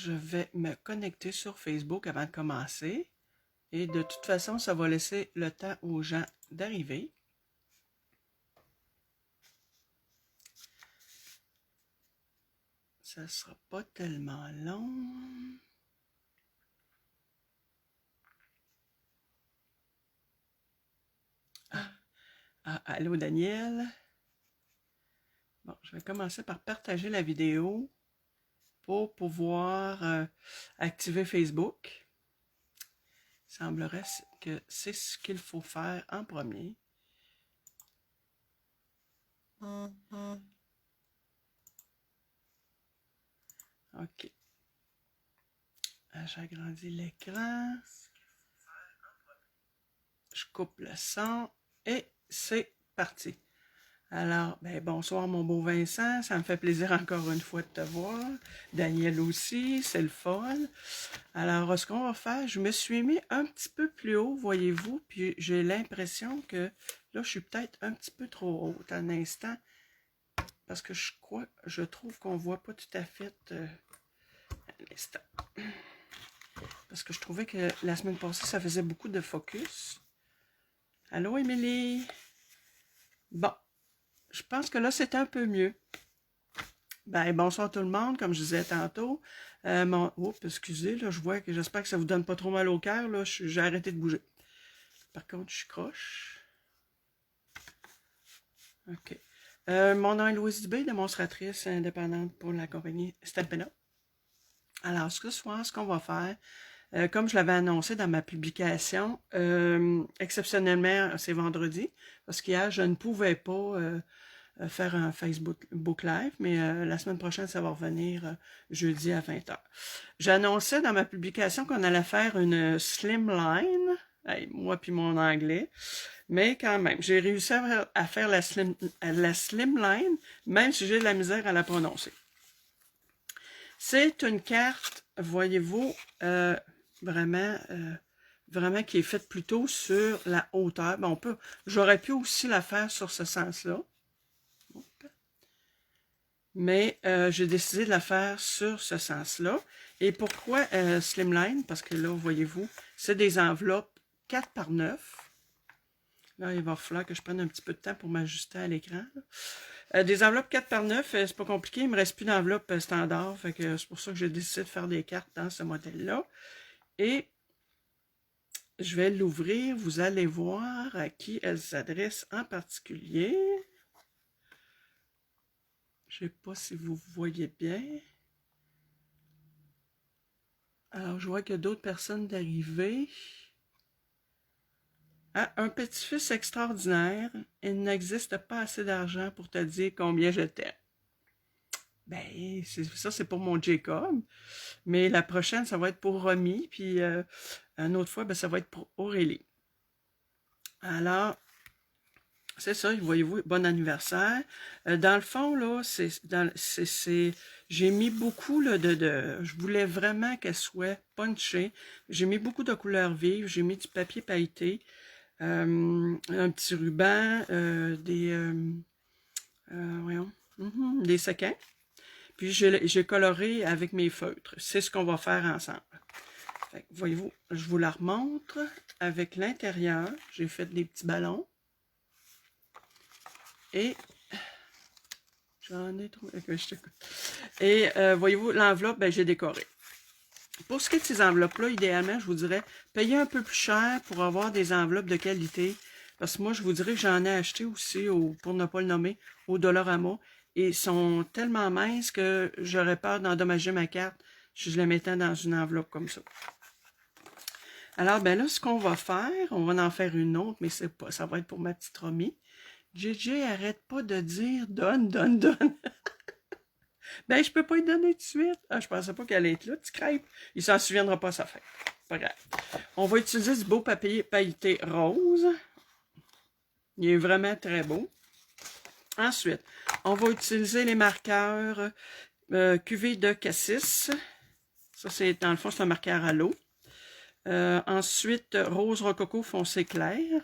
je vais me connecter sur Facebook avant de commencer. Et de toute façon, ça va laisser le temps aux gens d'arriver. Ça ne sera pas tellement long. Allô Daniel. Bon, je vais commencer par partager la vidéo pour pouvoir activer Facebook. Il semblerait que c'est ce qu'il faut faire en premier. OK. J'agrandis l'écran. Je coupe le son et c'est parti. Alors, ben, bonsoir mon beau Vincent, ça me fait plaisir encore une fois de te voir. Daniel aussi, c'est le fun. Alors, ce qu'on va faire, je me suis mis un petit peu plus haut, voyez-vous, puis j'ai l'impression que là, je suis peut-être un petit peu trop haute un instant, parce que je trouve qu'on voit pas tout à fait un instant. Parce que je trouvais que la semaine passée, ça faisait beaucoup de focus. Allô, Émilie? Bon. Je pense que là, c'est un peu mieux. Ben, bonsoir tout le monde, comme je disais tantôt. Excusez, là, je vois que j'espère que ça vous donne pas trop mal au cœur. Là, j'ai arrêté de bouger. Par contre, je suis croche. OK. Mon nom est Louise Dubé, démonstratrice indépendante pour la compagnie Stampin' Up. Alors, ce soir, ce qu'on va faire, comme je l'avais annoncé dans ma publication, exceptionnellement, c'est vendredi, parce qu'hier, je ne pouvais pas faire un Facebook Live, mais la semaine prochaine, ça va revenir jeudi à 20h. J'annonçais dans ma publication qu'on allait faire une slimline, moi puis mon anglais, mais quand même, j'ai réussi à faire la slimline, même si j'ai de la misère à la prononcer. C'est une carte, voyez-vous, vraiment qui est faite plutôt sur la hauteur. Bon, j'aurais pu aussi la faire sur ce sens-là. Mais j'ai décidé de la faire sur ce sens-là. Et pourquoi Slimline? Parce que là, voyez-vous, c'est des enveloppes 4 par 9. Là, il va falloir que je prenne un petit peu de temps pour m'ajuster à l'écran. Des enveloppes 4 par 9, c'est pas compliqué. Il me reste plus d'enveloppes standard. Fait que c'est pour ça que j'ai décidé de faire des cartes dans ce modèle-là. Et je vais l'ouvrir. Vous allez voir à qui elle s'adresse en particulier. Je ne sais pas si vous voyez bien. Alors, je vois qu'il y a d'autres personnes d'arriver. Ah, un petit-fils extraordinaire. Il n'existe pas assez d'argent pour te dire combien je t'aime. Ben, ça, c'est pour mon Jacob. Mais la prochaine, ça va être pour Romy. Puis, une autre fois, ben, ça va être pour Aurélie. Alors, c'est ça, voyez-vous, bon anniversaire. Dans le fond, là, j'ai mis beaucoup là, je voulais vraiment qu'elle soit punchée. J'ai mis beaucoup de couleurs vives, j'ai mis du papier pailleté, un petit ruban, des sequins. Puis j'ai coloré avec mes feutres. C'est ce qu'on va faire ensemble. Voyez-vous, je vous la remontre avec l'intérieur. J'ai fait des petits ballons. Et j'en ai trouvé. Et voyez-vous, l'enveloppe, ben, j'ai décoré. Pour ce qui est de ces enveloppes-là, idéalement, je vous dirais, payez un peu plus cher pour avoir des enveloppes de qualité. Parce que moi, je vous dirais que j'en ai acheté aussi, pour ne pas le nommer, au Dollarama. Et ils sont tellement minces que j'aurais peur d'endommager ma carte si je les mettais dans une enveloppe comme ça. Alors, ben là, ce qu'on va faire, on va en faire une autre, mais ça va être pour ma petite Romy. JJ arrête pas de dire donne, donne, donne. Ben, je peux pas lui donner tout de suite. Ah, je pensais pas qu'elle allait être là, tu crêpes. Il s'en souviendra pas, ça fait. Pas grave. On va utiliser du beau papier pailleté rose. Il est vraiment très beau. Ensuite, on va utiliser les marqueurs cuvée de cassis. Ça, c'est dans le fond, c'est un marqueur à l'eau. Ensuite, rose rococo foncé clair.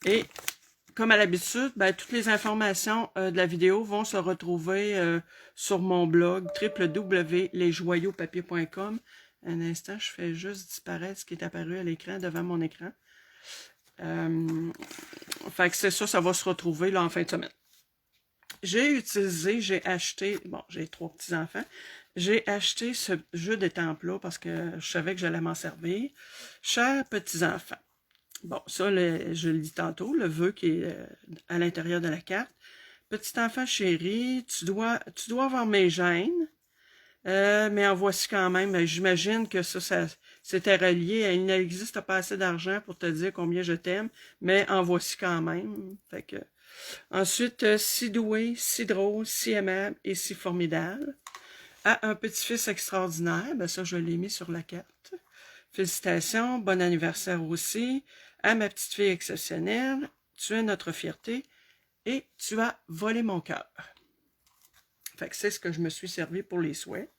Et comme à l'habitude, ben, toutes les informations de la vidéo vont se retrouver sur mon blog www.lesjoyauxpapiers.com. Un instant, je fais juste disparaître ce qui est apparu à l'écran, devant mon écran. Fait que c'est ça, ça va se retrouver là en fin de semaine. J'ai acheté, bon, j'ai 3 petits-enfants, j'ai acheté ce jeu d'étampes-là parce que je savais que j'allais m'en servir. Chers petits-enfants, bon, ça, je le dis tantôt, le vœu qui est à l'intérieur de la carte. Petit enfant chéri, tu dois avoir mes gènes, mais en voici quand même. J'imagine que ça c'était relié à il n'existe pas assez d'argent pour te dire combien je t'aime, mais en voici quand même. Fait que, ensuite, si doué, si drôle, si aimable et si formidable. À un petit-fils extraordinaire, ben ça, je l'ai mis sur la carte. Félicitations, bon anniversaire aussi. À ma petite fille exceptionnelle, tu es notre fierté et tu as volé mon cœur. Fait que c'est ce que je me suis servi pour les souhaits.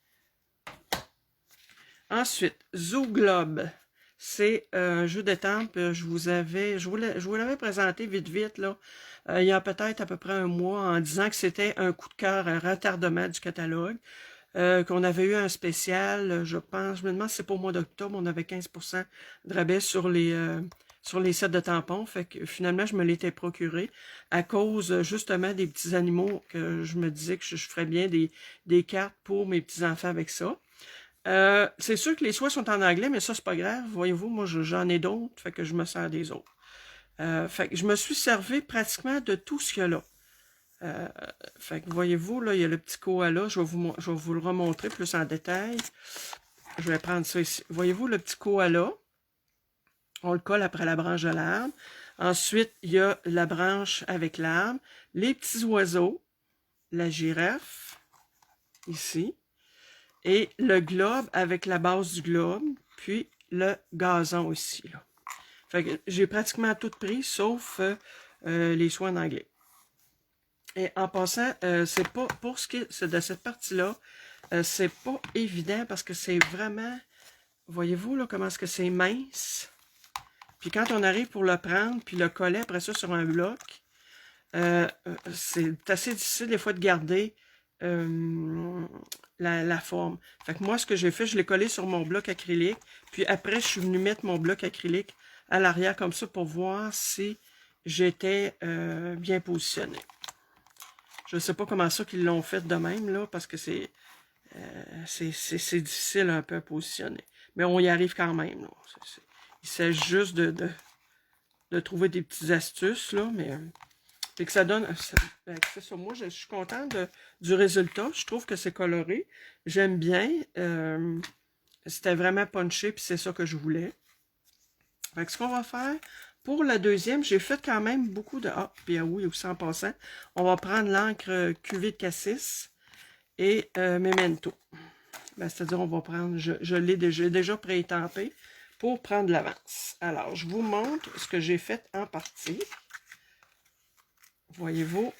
Ensuite, Zoo Globe. C'est un jeu d'étampes. Je vous l'avais présenté vite, là. Il y a peut-être à peu près un mois en disant que c'était un coup de cœur, un retardement du catalogue. Qu'on avait eu un spécial, je pense, je me demande si c'est pour le mois d'octobre, on avait 15% de rabais sur les sets de tampons. Fait que finalement, je me l'étais procuré à cause justement des petits animaux que je me disais que je ferais bien des cartes pour mes petits-enfants avec ça. C'est sûr que les soins sont en anglais, mais ça, c'est pas grave. Voyez-vous, moi, j'en ai d'autres, fait que je me sers des autres. Fait que je me suis servi pratiquement de tout ce qu'il y a là. Fait que voyez-vous, là, il y a le petit koala. Je vais vous le remontrer plus en détail. Je vais prendre ça ici. Voyez-vous le petit koala? On le colle après la branche de l'arbre. Ensuite, il y a la branche avec l'arbre. Les petits oiseaux. La girafe. Ici. Et le globe avec la base du globe. Puis le gazon ici, là. Fait que j'ai pratiquement tout pris, sauf les soins en anglais. Et en passant, c'est pas pour ce qui est de cette partie-là, c'est pas évident parce que c'est vraiment, voyez-vous là comment est-ce que c'est mince. Puis quand on arrive pour le prendre, puis le coller après ça sur un bloc, c'est assez difficile des fois de garder la forme. Fait que moi, ce que j'ai fait, je l'ai collé sur mon bloc acrylique, puis après, je suis venu mettre mon bloc acrylique à l'arrière comme ça pour voir si j'étais bien positionnée. Je ne sais pas comment ça qu'ils l'ont fait de même, là, parce que c'est difficile un peu à positionner. Mais on y arrive quand même. Là. Il s'agit juste de trouver des petites astuces, là, mais et que ça donne... c'est ça. Moi, je suis contente du résultat. Je trouve que c'est coloré. J'aime bien. C'était vraiment punché, puis c'est ça que je voulais. Fait que ce qu'on va faire... Pour la deuxième, j'ai fait quand même beaucoup de... Ah, puis oui, aussi en passant, on va prendre l'encre cuvée de cassis et Memento. Ben, c'est-à-dire, on va prendre... Je l'ai déjà pré-étampé pour prendre l'avance. Alors, je vous montre ce que j'ai fait en partie. Voyez-vous,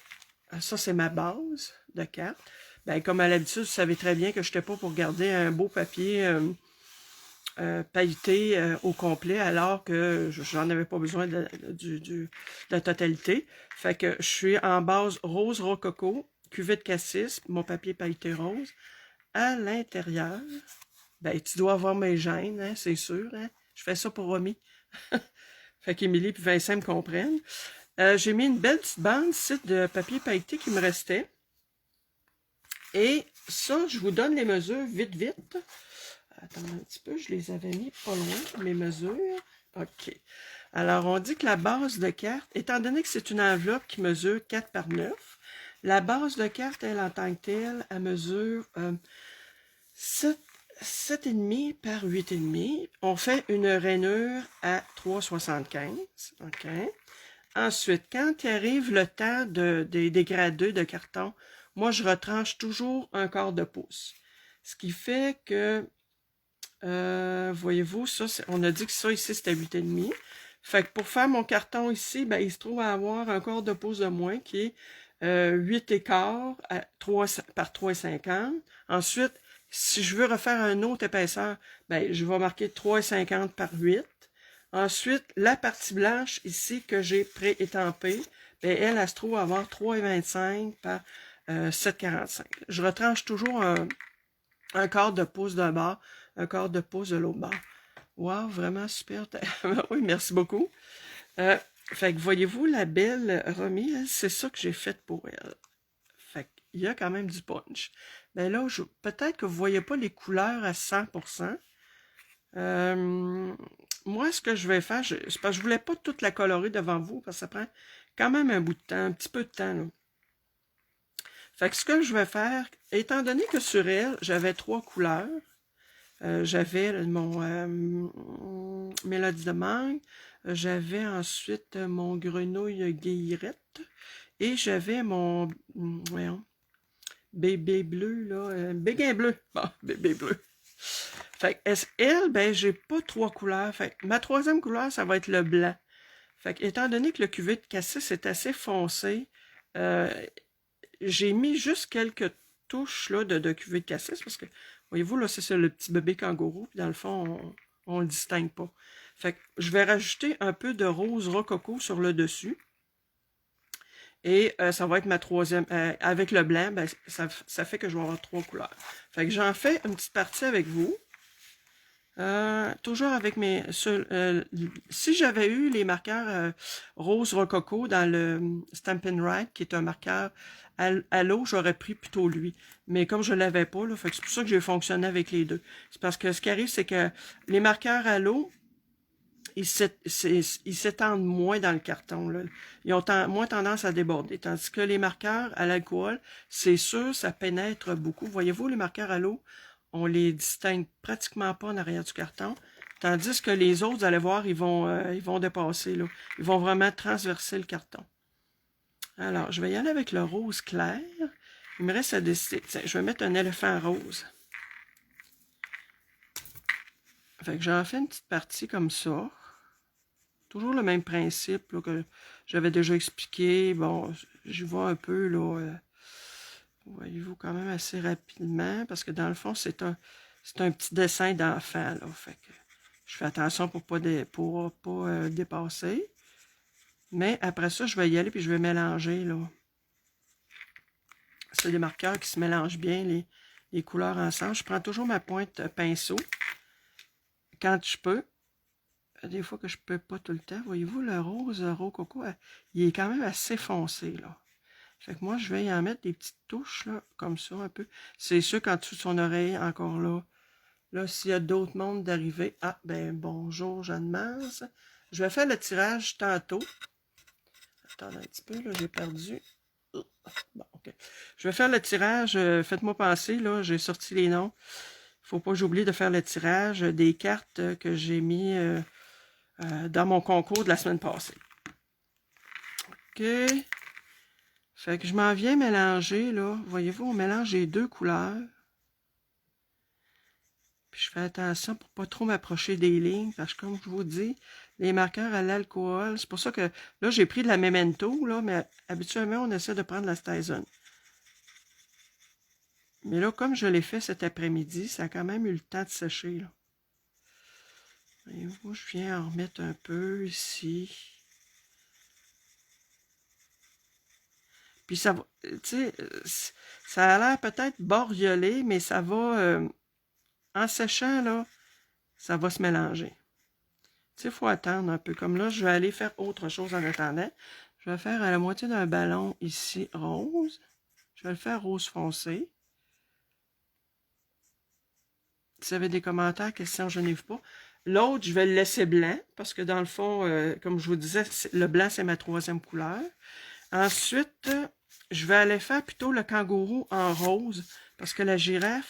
ça, c'est ma base de carte. Ben, comme à l'habitude, vous savez très bien que je n'étais pas pour garder un beau papier... pailleté au complet, alors que j'en avais pas besoin de la totalité. Fait que je suis en base rose rococo, cuvée de cassis, mon papier pailleté rose. À l'intérieur, ben, tu dois avoir mes gènes, hein, c'est sûr. Hein? Je fais ça pour Romy. Fait qu'Émilie et Vincent me comprennent. J'ai mis une belle petite bande ici de papier pailleté qui me restait. Et ça, je vous donne les mesures vite. Attendez un petit peu, je les avais mis pas loin, mes mesures. OK. Alors, on dit que la base de carte, étant donné que c'est une enveloppe qui mesure 4 par 9, la base de carte, elle, en tant que telle, elle mesure 7,5 par 8,5. On fait une rainure à 3,75. OK. Ensuite, quand arrive le temps des gradés de carton, moi, je retranche toujours un quart de pouce. Ce qui fait que voyez-vous, ça, on a dit que ça ici, c'était 8,5. Fait que pour faire mon carton ici, ben, il se trouve à avoir un quart de pouce de moins qui est 8 écarts à 3, par 3,50. Ensuite, si je veux refaire une autre épaisseur, ben, je vais marquer 3,50 par 8. Ensuite, la partie blanche ici que j'ai pré-étampée, ben elle se trouve à avoir 3,25 par 7,45. Je retranche toujours un quart de pouce d'un bord, un quart de pouce de l'autre bord. Wow, vraiment super. Oui, merci beaucoup. Fait que voyez-vous, la belle Romy, c'est ça que j'ai fait pour elle. Fait qu'il y a quand même du punch. Ben là, peut-être que vous ne voyez pas les couleurs à 100%. Moi, ce que je vais faire, c'est parce que je voulais pas toute la colorer devant vous, parce que ça prend quand même un bout de temps, un petit peu de temps, là. Fait que ce que je vais faire, étant donné que sur elle, j'avais 3 couleurs, j'avais mon Mélodie de mangue, j'avais ensuite mon grenouille guillerette, et j'avais mon, voyons, bébé bleu, là, béguin bleu, bon, bébé bleu. Fait que elle, ben, j'ai pas 3 couleurs. Fait que ma troisième couleur, ça va être le blanc. Fait que, étant donné que le cuvée de cassis est assez foncé, euh, j'ai mis juste quelques touches là, de cuvée de cassis parce que, voyez-vous, là, c'est ça, le petit bébé kangourou, puis dans le fond, on le distingue pas. Fait que je vais rajouter un peu de rose rococo sur le dessus. Et ça va être ma troisième. Avec le blanc, ben, ça fait que je vais avoir 3 couleurs. Fait que j'en fais une petite partie avec vous. Toujours avec mes... si j'avais eu les marqueurs rose rococo dans le Stampin' Right, qui est un marqueur à l'eau, j'aurais pris plutôt lui. Mais comme je ne l'avais pas, là, fait que c'est pour ça que j'ai fonctionné avec les deux. C'est parce que ce qui arrive, c'est que les marqueurs à l'eau, ils s'étendent moins dans le carton, là. Ils ont moins tendance à déborder. Tandis que les marqueurs à l'alcool, c'est sûr, ça pénètre beaucoup. Voyez-vous, les marqueurs à l'eau, on les distingue pratiquement pas en arrière du carton. Tandis que les autres, vous allez voir, ils vont dépasser, là. Ils vont vraiment transverser le carton. Alors, je vais y aller avec le rose clair. Il me reste à décider. Tiens, je vais mettre un éléphant rose. Fait que j'en fais une petite partie comme ça. Toujours le même principe là, que j'avais déjà expliqué. Bon, j'y vois un peu, là, voyez-vous, quand même assez rapidement, parce que dans le fond, c'est un petit dessin d'enfant, là. Fait que je fais attention pour pas dépasser. Mais après ça, je vais y aller puis je vais mélanger, là. C'est des marqueurs qui se mélangent bien, les couleurs ensemble. Je prends toujours ma pointe pinceau quand je peux. Des fois que je peux pas tout le temps. Voyez-vous, le rose rococo, il est quand même assez foncé, là. Fait que moi, je vais y en mettre des petites touches, là, comme ça, un peu. C'est sûr qu'en dessous de son oreille, encore là. Là, s'il y a d'autres mondes d'arriver. Ah, ben, bonjour, Jeanne Mars. Je vais faire le tirage tantôt. Attendez un petit peu, là, j'ai perdu. Bon, OK. Je vais faire le tirage. Faites-moi penser, là, j'ai sorti les noms. Faut pas que j'oublie de faire le tirage des cartes que j'ai mis dans mon concours de la semaine passée. OK. Fait que je m'en viens mélanger, là. Voyez-vous, on mélange les deux couleurs. Puis je fais attention pour pas trop m'approcher des lignes, parce que comme je vous dis, les marqueurs à l'alcool, c'est pour ça que là, j'ai pris de la Memento, là, mais habituellement, on essaie de prendre la Stizon. Mais là, comme je l'ai fait cet après-midi, ça a quand même eu le temps de sécher, là. Voyez-vous, je viens en remettre un peu ici. Puis ça va, tu sais, ça a l'air peut-être bariolé, mais ça va, en séchant, là, ça va se mélanger. Tu sais, il faut attendre un peu. Comme là, je vais aller faire autre chose en attendant. Je vais faire à la moitié d'un ballon ici rose. Je vais le faire rose foncé. Si vous avez des commentaires, questions, je n'ai pas. L'autre, je vais le laisser blanc, parce que dans le fond, comme je vous disais, le blanc, c'est ma troisième couleur. Ensuite, je vais aller faire plutôt le kangourou en rose, parce que la girafe,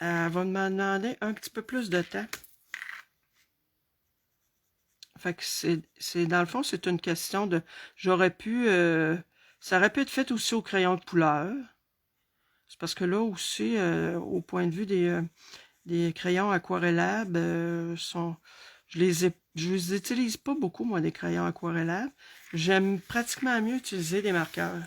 elle va me demander un petit peu plus de temps. Fait que c'est dans le fond, c'est une question de... J'aurais pu... ça aurait pu être fait aussi au crayon de couleur. C'est parce que là aussi, au point de vue des crayons aquarellables, je les utilise pas beaucoup, moi, des crayons aquarellables. J'aime pratiquement mieux utiliser des marqueurs.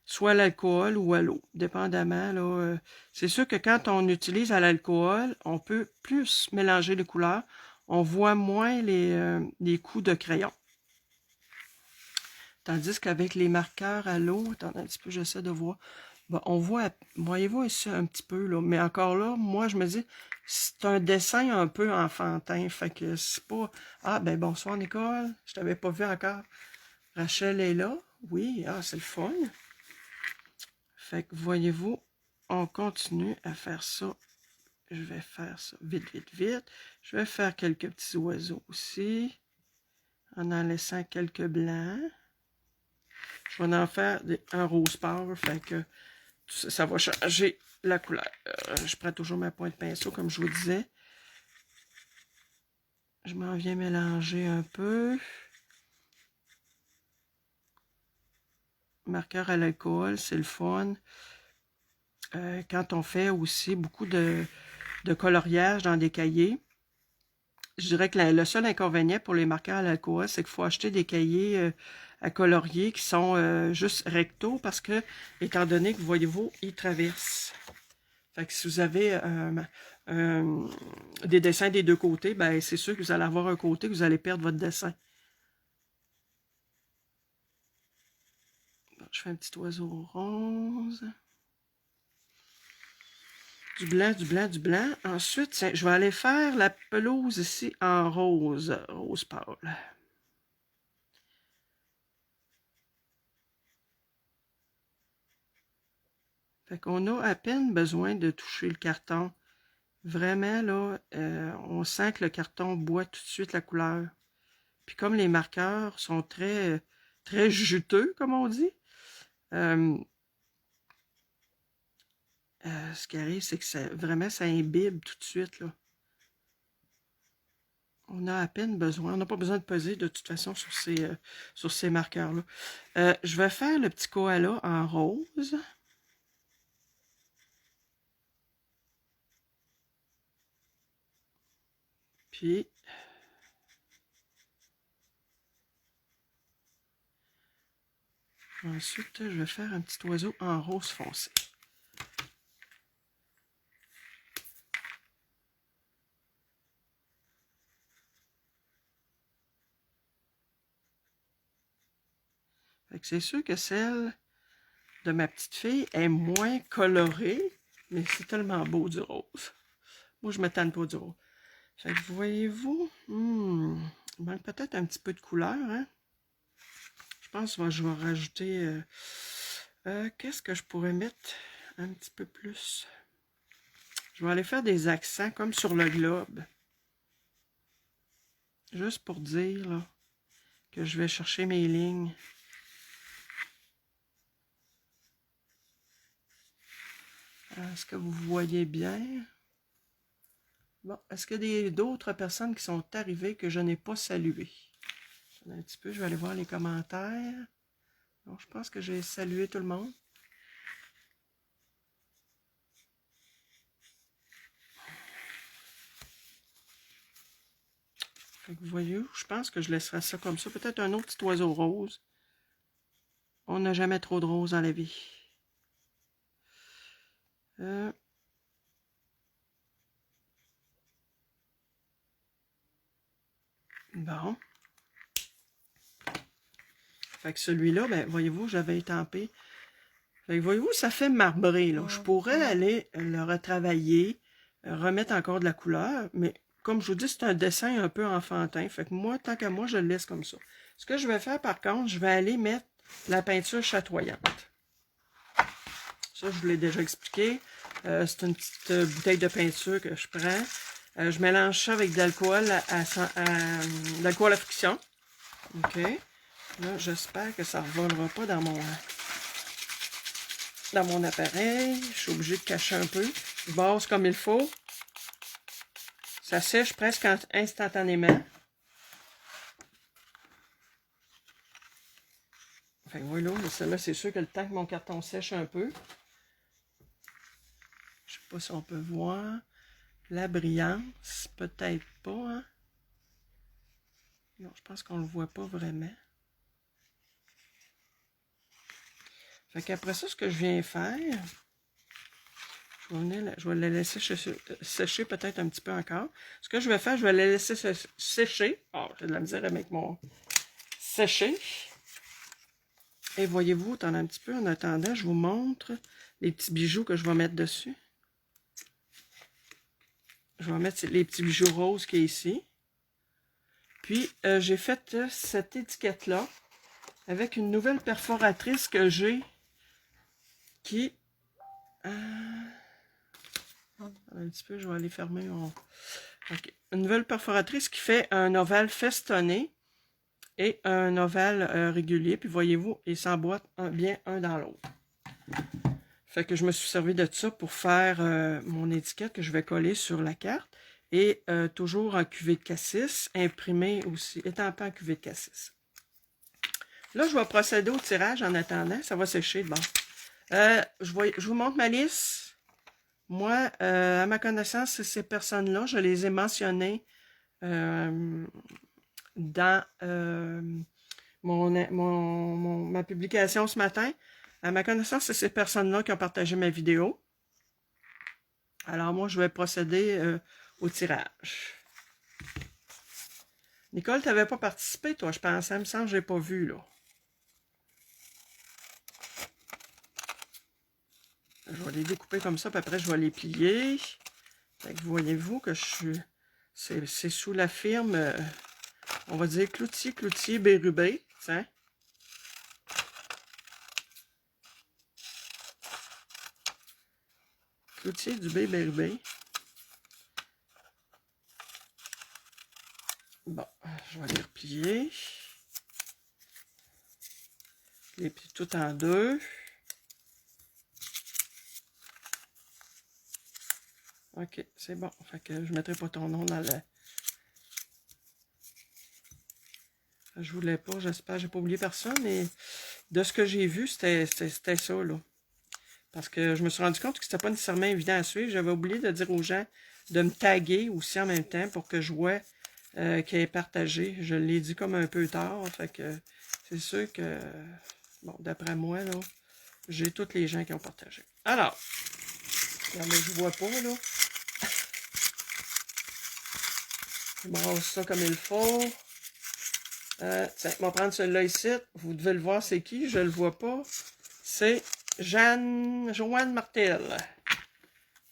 Soit à l'alcool ou à l'eau, dépendamment. Là, c'est sûr que quand on utilise à l'alcool, on peut plus mélanger les couleurs. On voit moins les coups de crayon. Tandis qu'avec les marqueurs à l'eau, attendez un petit peu, j'essaie de voir. Bon, on voit, voyez-vous ici un petit peu, là. Mais encore là, moi, je me dis, c'est un dessin un peu enfantin. Fait que c'est pas... Ah, ben bonsoir, Nicole. Je t'avais pas vu encore. Rachel est là. Oui, ah, c'est le fun. Fait que, voyez-vous, on continue à faire ça. Je vais faire ça vite, vite, vite. Je vais faire quelques petits oiseaux aussi. En laissant quelques blancs. Je vais en faire un rose pâle. Fait que ça va changer la couleur. Je prends toujours ma pointe pinceau, comme je vous disais. Je m'en viens mélanger un peu. Marqueur à l'alcool, c'est le fun. Quand on fait aussi beaucoup de coloriage dans des cahiers, je dirais que le seul inconvénient pour les marqueurs à l'alcool, c'est qu'il faut acheter des cahiers à colorier qui sont juste recto parce que, étant donné que, voyez-vous, ils traversent. Fait que si vous avez des dessins des deux côtés, ben c'est sûr que vous allez avoir un côté que vous allez perdre votre dessin. Bon, je fais un petit oiseau rose. Du blanc, du blanc, du blanc. Ensuite, je vais aller faire la pelouse ici en rose, rose pâle. Fait qu'on a à peine besoin de toucher le carton. Vraiment, là, on sent que le carton boit tout de suite la couleur. Puis comme les marqueurs sont très, très juteux, comme on dit, ce qui arrive, c'est que vraiment, ça imbibe tout de suite, là. On a à peine besoin, on n'a pas besoin de peser de toute façon sur ces marqueurs-là. Je vais faire le petit koala en rose. Puis, ensuite, je vais faire un petit oiseau en rose foncé. C'est sûr que celle de ma petite fille est moins colorée, mais c'est tellement beau du rose. Moi, je ne m'étonne pas du rose. Fait que voyez-vous, il manque peut-être un petit peu de couleur, hein? Je pense que je vais rajouter... qu'est-ce que je pourrais mettre un petit peu plus? Je vais aller faire des accents comme sur le globe. Juste pour dire là, que je vais chercher mes lignes. Est-ce que vous voyez bien? Bon, est-ce qu'il y a d'autres personnes qui sont arrivées que je n'ai pas saluées? Un petit peu, je vais aller voir les commentaires. Donc, je pense que j'ai salué tout le monde. Fait que vous voyez, je pense que je laisserai ça comme ça. Peut-être un autre petit oiseau rose. On n'a jamais trop de rose dans la vie. Bon. Fait que celui-là, ben, voyez-vous, j'avais étampé. Fait que voyez-vous, ça fait marbré, là. Je pourrais aller le retravailler, remettre encore de la couleur, mais comme je vous dis, c'est un dessin un peu enfantin. Fait que moi, tant qu'à moi, je le laisse comme ça. Ce que je vais faire, par contre, je vais aller mettre la peinture chatoyante. Ça, je vous l'ai déjà expliqué. C'est une petite bouteille de peinture que je prends. Je mélange ça avec de l'alcool à friction. OK. Là, j'espère que ça ne revolera pas dans mon appareil. Je suis obligée de cacher un peu. Je base comme il faut. Ça sèche presque instantanément. Fait que voilà, celle-là, c'est sûr que le temps que mon carton sèche un peu. Je sais pas si on peut voir. La brillance, peut-être pas, hein? Non, je pense qu'on le voit pas vraiment. Fait qu'après ça, ce que je viens faire, je vais la laisser sécher peut-être un petit peu encore. Ce que je vais faire, je vais la laisser sécher. Oh, j'ai de la misère avec mon sécher. Et voyez-vous, attendez un petit peu, en attendant, je vous montre les petits bijoux que je vais mettre dessus. Je vais mettre les petits bijoux roses qui est ici. Puis, j'ai fait cette étiquette-là avec une nouvelle perforatrice que j'ai qui... un petit peu, je vais aller fermer mon... Okay. Une nouvelle perforatrice qui fait un ovale festonné et un ovale régulier. Puis voyez-vous, ils s'emboîtent bien un dans l'autre. Fait que je me suis servi de ça pour faire mon étiquette que je vais coller sur la carte. Et toujours en cuvée de cassis, imprimé aussi, étampé en cuvée de cassis. Là, je vais procéder au tirage en attendant. Ça va sécher de bon. Je vous montre ma liste. Moi, à ma connaissance, ces personnes-là, je les ai mentionnées dans ma publication ce matin. À ma connaissance, c'est ces personnes-là qui ont partagé ma vidéo. Alors, moi, je vais procéder au tirage. Nicole, tu n'avais pas participé, toi, je pensais. Il me semble que je n'ai pas vu, là. Je vais les découper comme ça, puis après, je vais les plier. Fait que voyez-vous que je suis... C'est sous la firme, on va dire Cloutier Bérubé, tiens. Cloutier du Bérubé. Bon, je vais les replier. Je les plie tout en deux. OK, c'est bon. Fait que je ne mettrai pas ton nom dans le... Je voulais pas, j'espère, j'ai pas oublié personne, mais de ce que j'ai vu, c'était ça, là. Parce que je me suis rendu compte que c'était pas nécessairement évident à suivre. J'avais oublié de dire aux gens de me taguer aussi en même temps pour que je vois qu'il est partagé. Je l'ai dit comme un peu tard, fait que c'est sûr que, bon, d'après moi, là, j'ai tous les gens qui ont partagé. Alors, là, je vois pas, là. Je brasse ça comme il faut. Tiens, on va prendre celui-là ici. Vous devez le voir, c'est qui? Je le vois pas. C'est Joanne Martel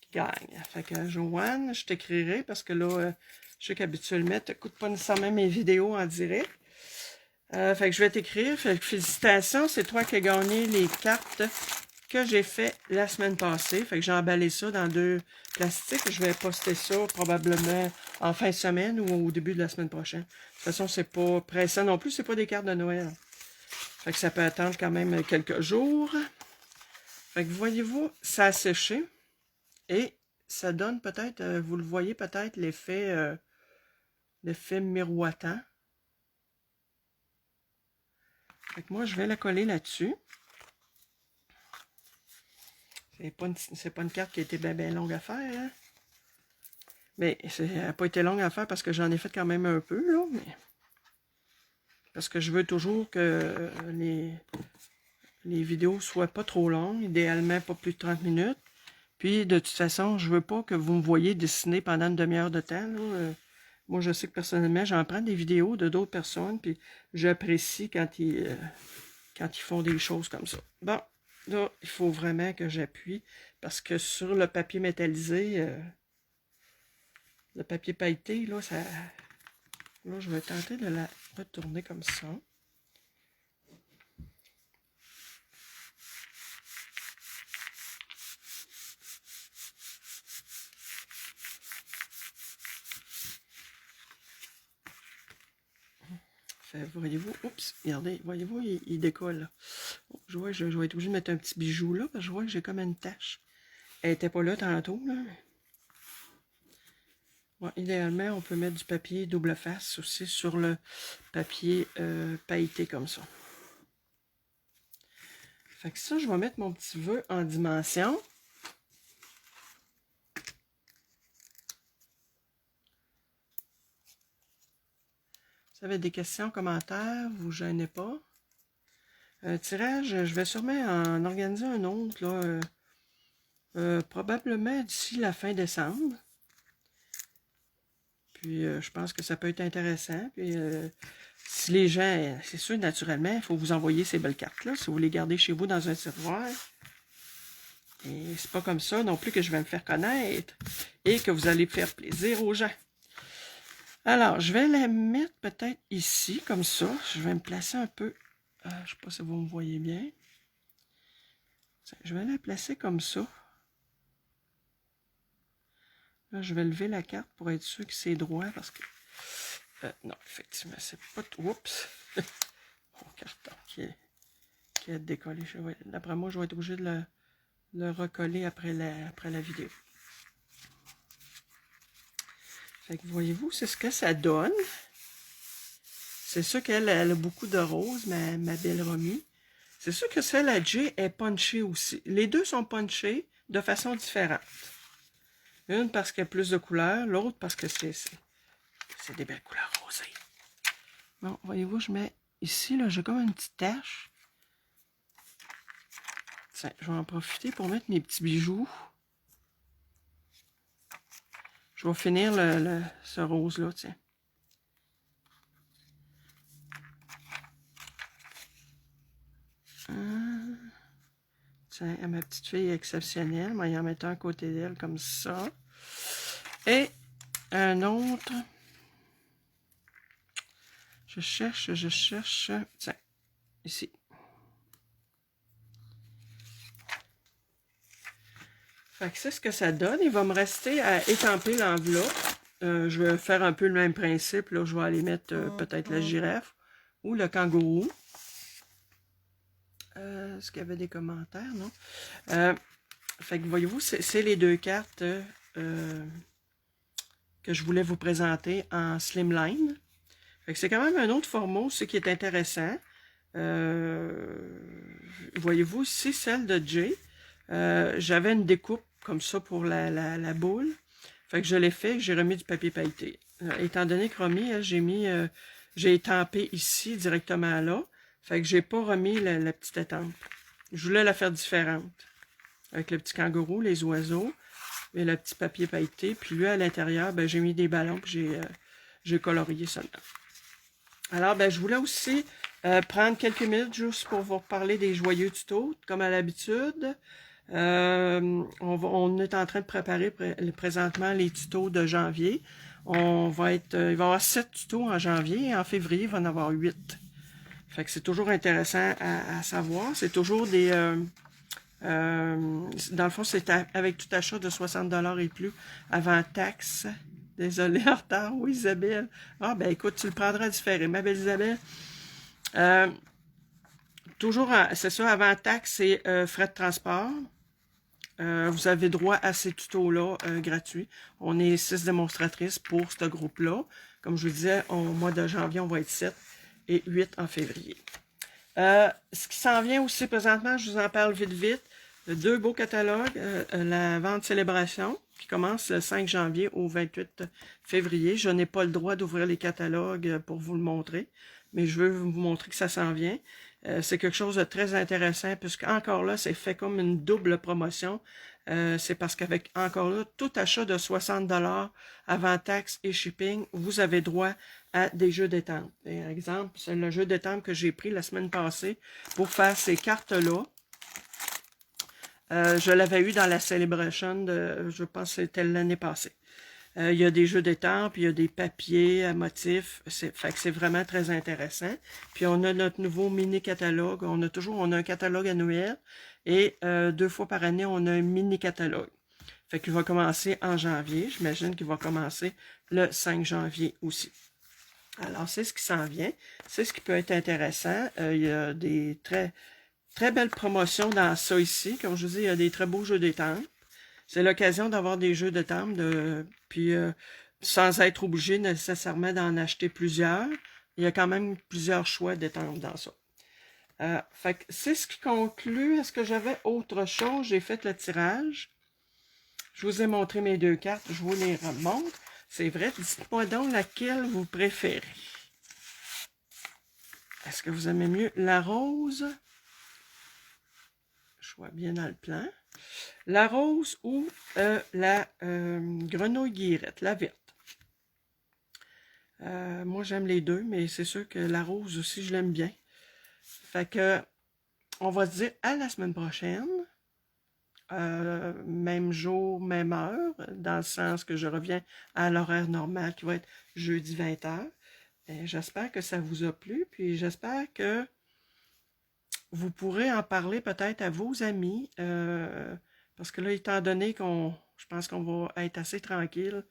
qui gagne. Fait que Joanne, je t'écrirai parce que là, je sais qu'habituellement, tu n'écoutes pas nécessairement mes vidéos en direct. Fait que je vais t'écrire. Fait que félicitations, c'est toi qui as gagné les cartes que j'ai fait la semaine passée. Fait que j'ai emballé ça dans 2 plastiques. Je vais poster ça probablement en fin de semaine ou au début de la semaine prochaine. De toute façon, c'est pas pressant non plus, c'est pas des cartes de Noël. Fait que ça peut attendre quand même quelques jours. Fait que voyez-vous, ça a séché. Et ça donne peut-être, vous le voyez peut-être, l'effet miroitant. Fait que moi, je vais la coller là-dessus. C'est pas une carte qui a été bien longue à faire, hein? Mais elle n'a pas été longue à faire parce que j'en ai fait quand même un peu, là. Mais... Parce que je veux toujours que les vidéos soient pas trop longues, idéalement pas plus de 30 minutes. Puis, de toute façon, je veux pas que vous me voyez dessiner pendant une demi-heure de temps, là. Moi, je sais que personnellement, j'en prends des vidéos de d'autres personnes, puis j'apprécie quand ils font des choses comme ça. Bon, là, il faut vraiment que j'appuie, parce que sur le papier métallisé, le papier pailleté, là, ça... Là, je vais tenter de la retourner comme ça. Voyez-vous, oups, regardez, voyez-vous, il décolle. Là. Je vois, je vais être obligé de mettre un petit bijou là, parce que je vois que j'ai comme une tache. Elle n'était pas là tantôt, là. Bon, idéalement, on peut mettre du papier double face aussi sur le papier pailleté comme ça. Fait que ça, je vais mettre mon petit vœu en dimension. Vous avez des questions, commentaires, vous ne gênez pas. Un tirage, je vais sûrement en organiser un autre, là, probablement d'ici la fin décembre. Puis je pense que ça peut être intéressant. Puis si les gens, c'est sûr, naturellement, il faut vous envoyer ces belles cartes-là. Si vous les gardez chez vous dans un tiroir. Et c'est pas comme ça non plus que je vais me faire connaître. Et que vous allez faire plaisir aux gens. Alors, je vais la mettre peut-être ici, comme ça. Je vais me placer un peu. Je ne sais pas si vous me voyez bien. Je vais la placer comme ça. Là, je vais lever la carte pour être sûr que c'est droit parce que... non, effectivement, c'est pas tout. Oups! Mon carton qui est décollé. D'après moi, je vais être obligé de le recoller après la vidéo. Fait que voyez-vous, c'est ce que ça donne. C'est sûr qu'elle a beaucoup de roses, ma belle Romy. C'est sûr que celle à J est punchée aussi. Les deux sont punchés de façon différente. Une parce qu'il y a plus de couleurs, l'autre parce que c'est des belles couleurs rosées. Bon, voyez-vous, je mets ici, là, j'ai comme une petite tache. Tiens, je vais en profiter pour mettre mes petits bijoux. Je vais finir ce rose-là, tiens. Tiens, à ma petite fille exceptionnelle, moi, y en mettre un à côté d'elle comme ça. Et un autre. Je cherche. Tiens, ici. Fait que c'est ce que ça donne. Il va me rester à étamper l'enveloppe. Je vais faire un peu le même principe. Là, je vais aller mettre peut-être la girafe ou le kangourou. Est-ce qu'il y avait des commentaires? Non. Fait que voyez-vous, c'est les deux cartes que je voulais vous présenter en slimline. Fait que c'est quand même un autre format, ce qui est intéressant. Voyez-vous, ici, celle de Jay. J'avais une découpe comme ça pour la boule. Fait que je l'ai fait, j'ai remis du papier pailleté. Étant donné que Romy, j'ai étampé ici, directement là. Fait que j'ai pas remis la petite étampe. Je voulais la faire différente. Avec le petit kangourou, les oiseaux, et le petit papier pailleté. Puis lui, à l'intérieur, ben, j'ai mis des ballons, puis j'ai colorié seulement. Alors, ben, je voulais aussi prendre quelques minutes juste pour vous parler des joyeux tutos, comme à l'habitude. On est en train de préparer présentement les tutos de janvier. Il va y avoir 7 tutos en janvier et en février, il va y en avoir 8. Fait que c'est toujours intéressant à savoir. C'est toujours des... dans le fond, c'est avec tout achat de 60$ et plus avant taxe. Désolée en retard. Oui, Isabelle. Ah, ben écoute, tu le prendras différé. Ma belle Isabelle. Toujours, c'est ça, avant taxe et frais de transport. Vous avez droit à ces tutos-là gratuits. On est 6 démonstratrices pour ce groupe-là. Comme je vous disais, au mois de janvier, on va être 7 et 8 en février. Ce qui s'en vient aussi présentement, je vous en parle vite. 2 beaux catalogues. La vente célébration qui commence le 5 janvier au 28 février. Je n'ai pas le droit d'ouvrir les catalogues pour vous le montrer, mais je veux vous montrer que ça s'en vient. C'est quelque chose de très intéressant, puisque encore là, c'est fait comme une double promotion. C'est parce qu'avec encore là, tout achat de 60$ avant taxe et shipping, vous avez droit à des jeux d'étampe. Par exemple, c'est le jeu d'étampe que j'ai pris la semaine passée pour faire ces cartes-là. Je l'avais eu dans la Celebration, je pense que c'était l'année passée. Il y a des jeux d'étampes, il y a des papiers à motifs. Fait que c'est vraiment très intéressant. Puis on a notre nouveau mini-catalogue. On a un catalogue annuel et 2 fois par année, on a un mini-catalogue. Fait qu'il va commencer en janvier. J'imagine qu'il va commencer le 5 janvier aussi. Alors, c'est ce qui s'en vient. C'est ce qui peut être intéressant. Il y a des très belles promotions dans ça ici. Comme je vous dis, il y a des très beaux jeux d'étampes. C'est l'occasion d'avoir des jeux d'étampes, puis sans être obligé nécessairement d'en acheter plusieurs. Il y a quand même plusieurs choix d'étampes dans ça. Fait que c'est ce qui conclut. Est-ce que j'avais autre chose? J'ai fait le tirage. Je vous ai montré mes 2 cartes. Je vous les remontre. C'est vrai. Dites-moi donc laquelle vous préférez. Est-ce que vous aimez mieux la rose? Je vois bien dans le plan. La rose ou la grenouille guillerette, la verte. Moi, j'aime les deux, mais c'est sûr que la rose aussi, je l'aime bien. Fait que, on va se dire à la semaine prochaine. Même jour, même heure, dans le sens que je reviens à l'horaire normal qui va être jeudi 20h. J'espère que ça vous a plu, puis j'espère que vous pourrez en parler peut-être à vos amis, parce que là, étant donné je pense qu'on va être assez tranquille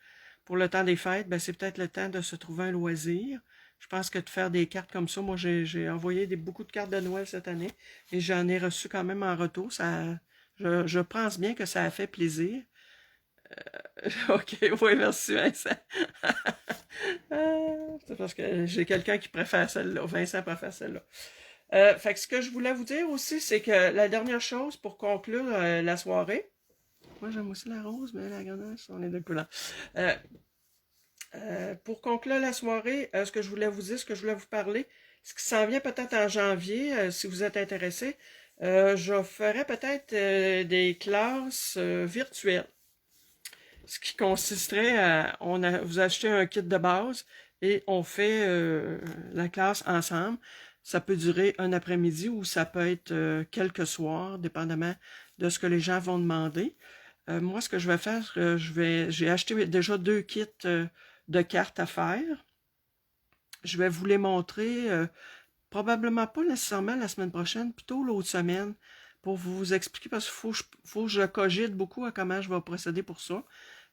pour le temps des fêtes, ben c'est peut-être le temps de se trouver un loisir. Je pense que de faire des cartes comme ça, moi j'ai envoyé beaucoup de cartes de Noël cette année et j'en ai reçu quand même en retour. Je pense bien que ça a fait plaisir. OK, oui, merci Vincent. C'est parce que j'ai quelqu'un qui préfère celle-là. Vincent préfère celle-là. Fait que ce que je voulais vous dire aussi, c'est que la dernière chose pour conclure la soirée, moi j'aime aussi la rose, mais la ganache, on est de couleur. Pour conclure la soirée, ce que je voulais vous dire, ce que je voulais vous parler, ce qui s'en vient peut-être en janvier, si vous êtes intéressé, je ferai peut-être des classes virtuelles. Ce qui consisterait à, vous achetez un kit de base et on fait la classe ensemble. Ça peut durer un après-midi ou ça peut être quelques soirs, dépendamment de ce que les gens vont demander. Moi, ce que je vais faire, j'ai acheté déjà 2 kits de cartes à faire. Je vais vous les montrer, probablement pas nécessairement la semaine prochaine, plutôt l'autre semaine, pour vous expliquer, parce qu'il faut que je cogite beaucoup à comment je vais procéder pour ça.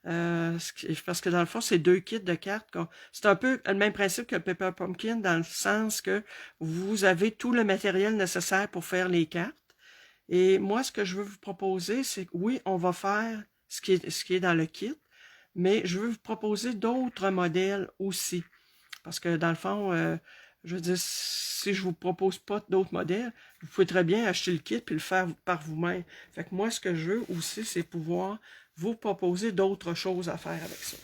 Parce que dans le fond, c'est 2 kits de cartes. C'est un peu le même principe que Pepper Pumpkin, dans le sens que vous avez tout le matériel nécessaire pour faire les cartes. Et moi, ce que je veux vous proposer, c'est que oui, on va faire ce qui est dans le kit, mais je veux vous proposer d'autres modèles aussi. Parce que dans le fond, je veux dire, si je vous propose pas d'autres modèles, vous pouvez très bien acheter le kit et le faire par vous-même. Fait que moi, ce que je veux aussi, c'est pouvoir vous proposer d'autres choses à faire avec ça.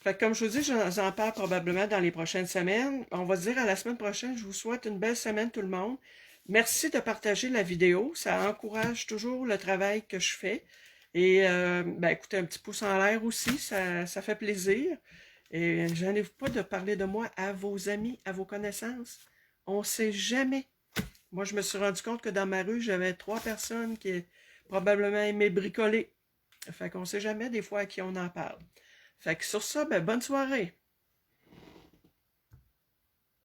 Fait que comme je vous dis, j'en parle probablement dans les prochaines semaines. On va se dire à la semaine prochaine. Je vous souhaite une belle semaine tout le monde. Merci de partager la vidéo. Ça encourage toujours le travail que je fais. Et ben écoutez, un petit pouce en l'air aussi, ça fait plaisir. Et gênez-vous pas de parler de moi à vos amis, à vos connaissances. On ne sait jamais. Moi, je me suis rendu compte que dans ma rue, j'avais 3 personnes qui probablement aimaient bricoler. Fait qu'on ne sait jamais des fois à qui on en parle. Fait que sur ça, ben, bonne soirée.